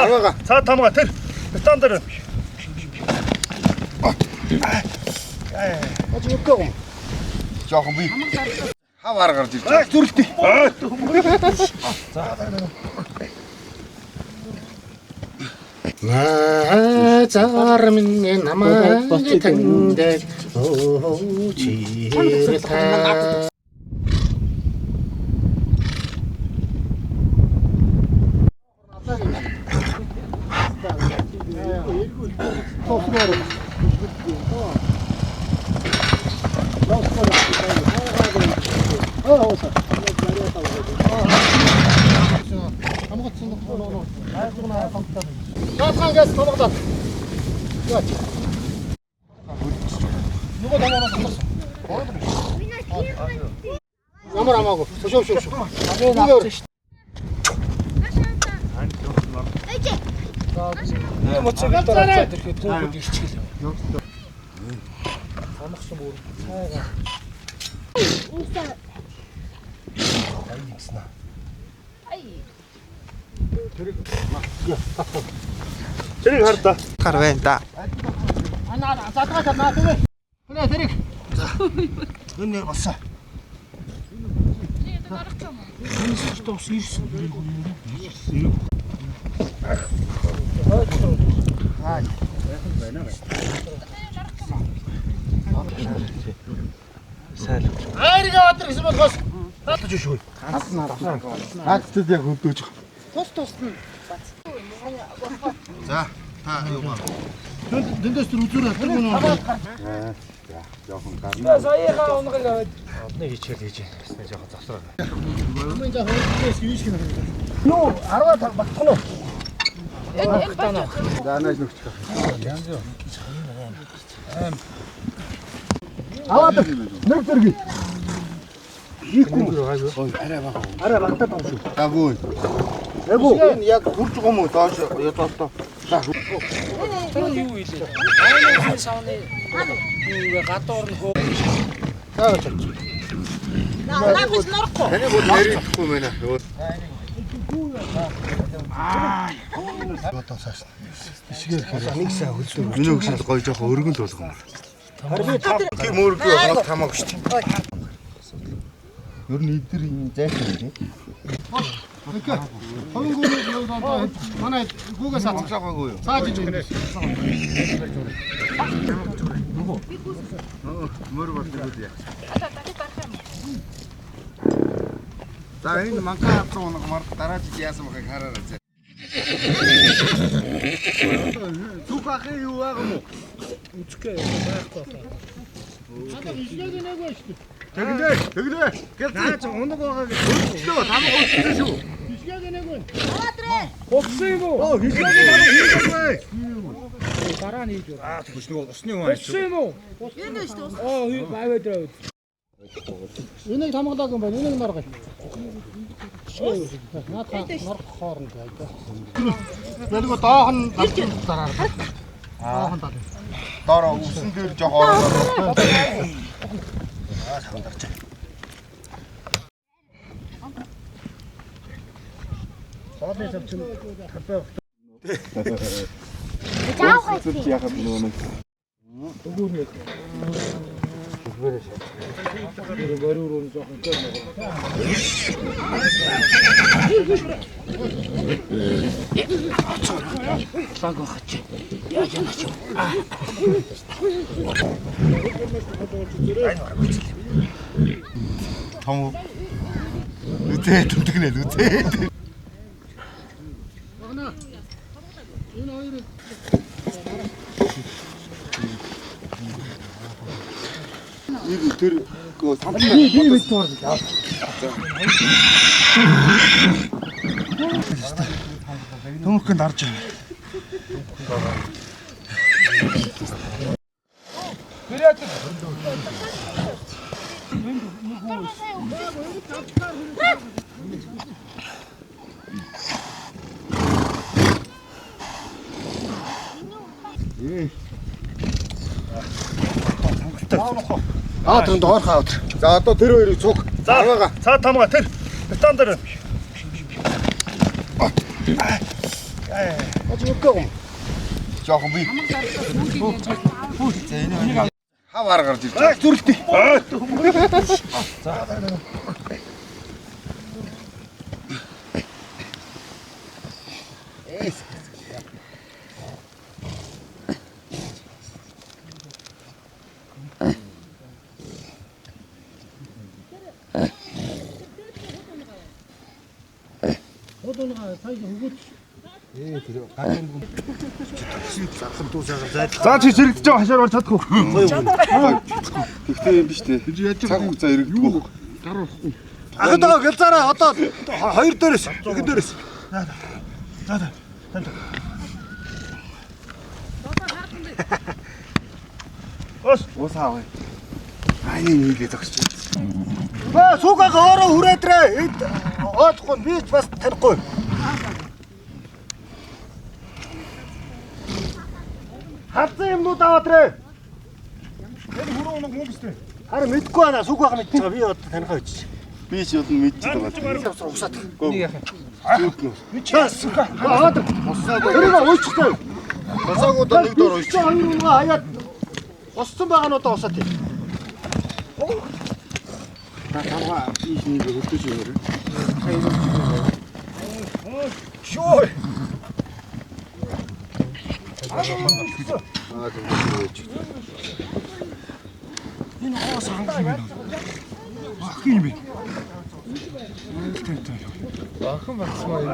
Арвага. Цаа тамга тэр. Бетон дээр. Аж өгөө юм. Жохон би. Хаваар гарч ирж байна. Зүрхтэй. Назар минь намайг таньдаг чирта. Наацангаас томогдоод. Нөгөө домоороос томорсон. Ямар амаагүй. Шөө. Моцог дараа тэрхүү түүхэд ирчихлээ. Амгсан бүр цайгаа. Айгснаа. Тэрийг хардаа. Гар байна да. Анаа задгаа наа тэгээ. Хөнөө тэрийг. Энэ босоо. Айрга батар гэсэн болохоос татж шүү. Хатд яг хөдөөж. Тусна. За, та юу ба? Дэндээс түр үзүүр хатдаг юм уу? За, жоохон гарна. Саяхан унгал Одны хийчихэл хийж байна. Жоохон завсраа. Өмнө за хөөс юу шиг юм. Нуу 10 таг багтах нь. За, нааш нүгчих. Аваад нэг зэрэг. Хийхгүй. Арай багтаад байгаа шүү. Агуу. Энэ яг хурж байгаа юм уу? Доош ятаалтаа. Юу хийлээ? Аймгийн савны юу гадуур нь хөө. Заавч. Наагч норохгүй. Таны бол нэрихгүй мэнэ. Одоо цааш. Ишгээр хэрэг нэг сая хөлдөө. Миний өгшөл гоё жоохон өргөл болгоно. Тийм өргөө болоод хамаагүй шүү дээ. Ер нь эдгээр юм зайсан юм. Хонгоог юу даа манай гүүгээс авчихаагүй юу? Цааж иж өгнө. Мөр болдог яа. За энэ манка авсан мар дараа жиж яасан бахыг хараарай. Зүхах юу аа юм уу? Үцгээ байхгүй. Тэглээ. Наач унаг байгаа гэж хөлтлөө тамга хөлтлөө шүү. Боксын юм уу? Оо хишээгээ тамга хийгээгүй. Дараа нь хийж үү. Тэгвч нэг усны юм аа. Боксын юм уу? Энэ нь шүү дээ. Аваад драа. Энийг тамгалааг юм байна. Энийг наргал. Наата нарх хооронд байдаг. Нөгөө доохон дараа. Доохон дараа. Дороо үсэн дээр жоохон. Сандарч. Саадны савчин талбай. Заавал яхад нөгөө. Өгөөрэй. Гөрөөрөө жоохон Лаг хаач. Яаж яач. Том. Үтээ тэмтгнээ үтээ. Агна. Энэ хоёр тэр самтаа би мэд туурал. Төмөрхөнд харж байна. Бэрээд Тэр доор хаад. За одоо тэр хоёрыг цуг. За цаа тамга тэр бетон дээр. Жоохон бий. За энэ хаваар гарч ирж байна. Зүрхтэй. За чи зэрэгдэж байгаа хашаар орж чадахгүй. Гэхдээ юм биш үү? Цаг хугацаа иргэдэггүй. Ахад байгаа гэлзаараа одоо хоёр дээрээс, нэг дээрээс. Ус хаавь. Ай нийлээ зогсож Ба суугаа өөрөө хүрээдрээ. Оодохгүй би ч бас танихгүй. Хацсан юмнууд аваадрээ. Энэ хүрээ унах юм биш үү? Харин мэдгүй байна. Суугаа мэдчихэж байгаа. Би одоо танихаа бичиж. би ч одоо мэдчихэж байгаа. Усаад. Нэг яхаа. Час. Аваад. Тэрийг уйчтай. Басаагуудаа нэг дор уйч. Хоёр унгаа хаяад уссан байгаа нь одоо усаад. Тавга ийш нэг хөтөж өгөөрэй. Шоо. Энэ хоос хангах юм байна. Ах юм бэ. Бахан багсмаа юм.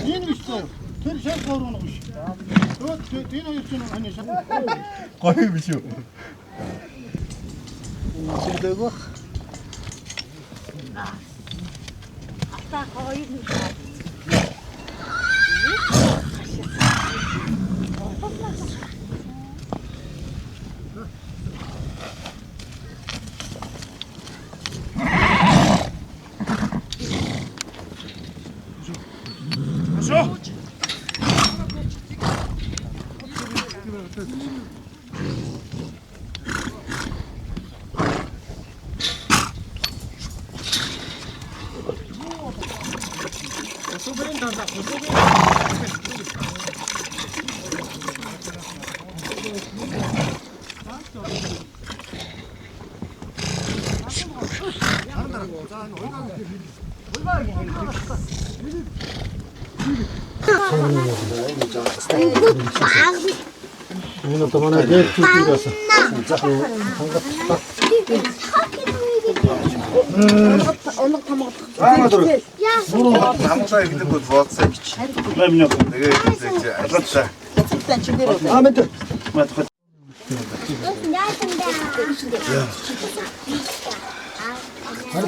Энэ биш үү? Тэр шал гурван биш. Өөд энэ хоёр чинь аны шал. Гоё биш үү? Сэрдэг баг. Ата хоёр нэг. Энэ одоо манай дээр түүхээс Оног тамгад. Хамглаа гэдэг бол ватсап бич. Тэгээд алгатаа. Амэд.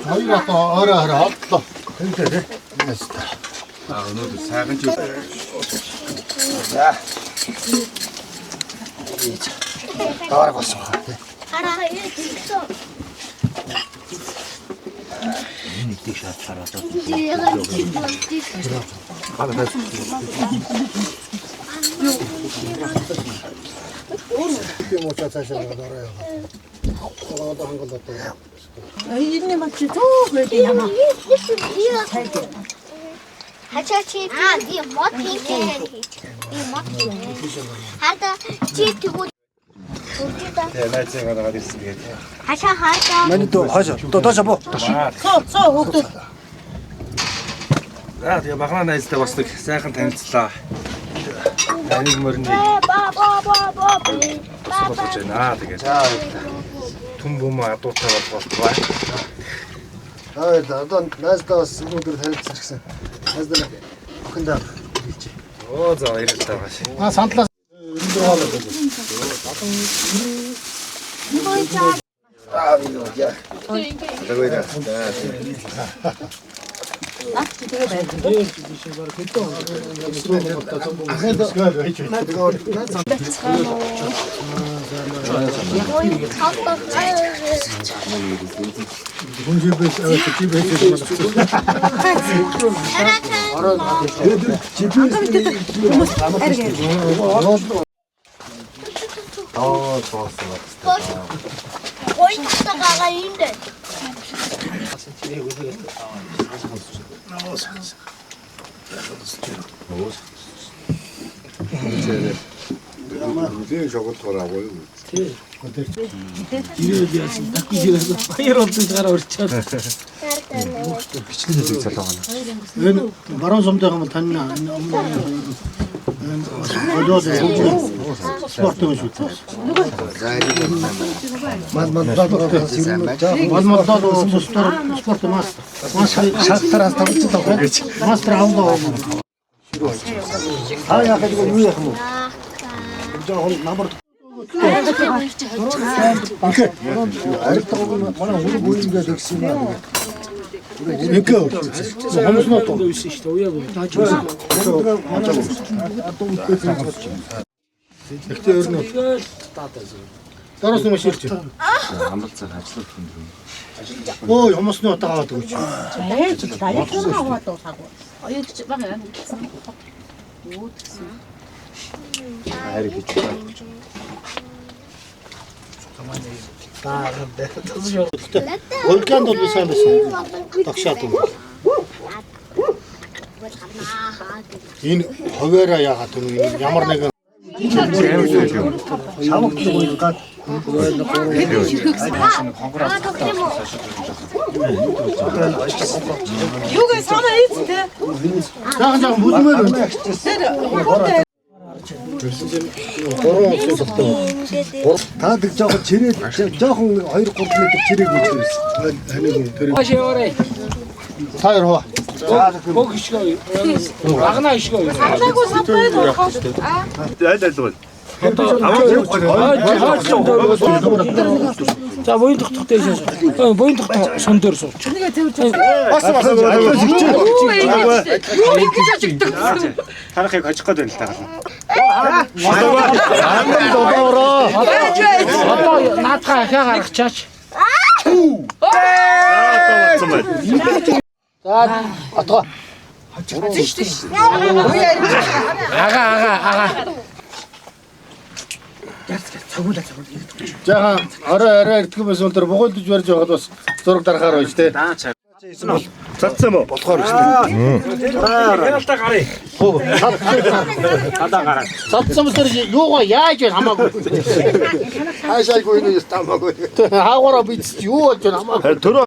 хоёр одоо өөрөө хараа олдлоо. Тэгтээ. Өнөөдөр сайхан ч Таарах болсон. Хараа яа. Энийг тийш хатараад. Тийм уу цаашаа гараа яваа. Одоо хангалаад байна. Энэ мach зөө яма. Хачаачи би мод хийх. Би мод хийх. Хада чи тэгвэл найзаа гараад ирсэн тэгээд. хашаа хаа. Мань дөө хашаа. Доош боо. Цоо хөөхтэй. За тэгээ багнаа найзтай бас нэг сайхан танилцлаа. Таныг мөрний Ба. сонсож байна. Тэгээд түн бөмбө адуутай болбоо. Одоо найздаа бас өнөөдөр танилцсан гэсэн. Найздаа охиндоо хэлж. Оо за баярлалаа баш. Сандлаа Ой, таагаа юм дээ. Müziğin çok toraboyu. Баяр олдсоор урчаад. Бичлэг хийх залгана. Энэ баруун сумдаа юм тань одоод спортын шүү. Мал спорт мастер. Шалтараас тавцдаг гэж. Мастер авдаг. Яах вэ? Юу яах вэ? Жохон намар манай хөрөг үеингээ тэгсэн юм аа. Эгэ. Хомсноо тоо байсан шүү дээ. Уяаг тааж. Тэгтээ өрнө. Дараас нь шилж. Амрал цаг ажиллах юм. Өө хомсноо таагаад өгч. Даяг аваад дуусаагүй. Оёдч байгаа юм. Хайр гэж байна. Вулкан бол сайн байсан. Тогшаад юм. Энэ ховоороо яагаад юм ямар нэгэн шавх юм гад Юугаа санаа ийцтэй. жаахан бүлмээр та дэг жоохон чирээд жоохон 2 3 м чирээг үүсвэрсэн. Маш яваарай. Таяр хоо. Бог ишгүй. Агнаа ишгүй. Агнаагүй самбай дурах. За буян тогтох дэшээс. Буян тогтох сон дээр сууч. Юу ингэж ажигдаг. Танахыг хожих гээд байна л таа. Одоо наадхаа ахаа гаргачаач. За отгоо. Ага. Жаахан орой ирдэг байсан өндөр бугуйлдж барьж байгаад бас зураг дарахаар байж тээ. Цацсан мó болохоор шүү дээ. Яралтай гарыг. Хадаа гараа. Цадсан мөр юугаа яаж вэ хамаагүй. Хаашаагүй энэ стамаагүй. Хаагаараа бид юу болж байна хамаагүй. Төрөө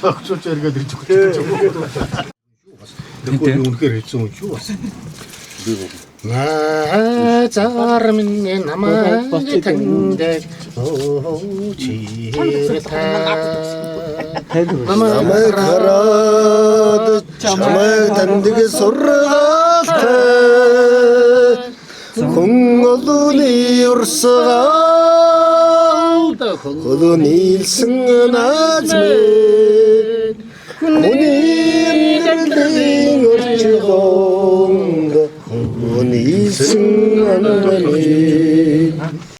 Цогцолж эргээд ирж байгаа. Тэгвэл үнэхээр хэцүү юм шүү. Наа минь намайг таньдаг намайг хараад чамайг таньдаг сургаалтай хүн олонний урсгал хөлөө нийлсэн наазмын Unir orchidong, unir sun anani.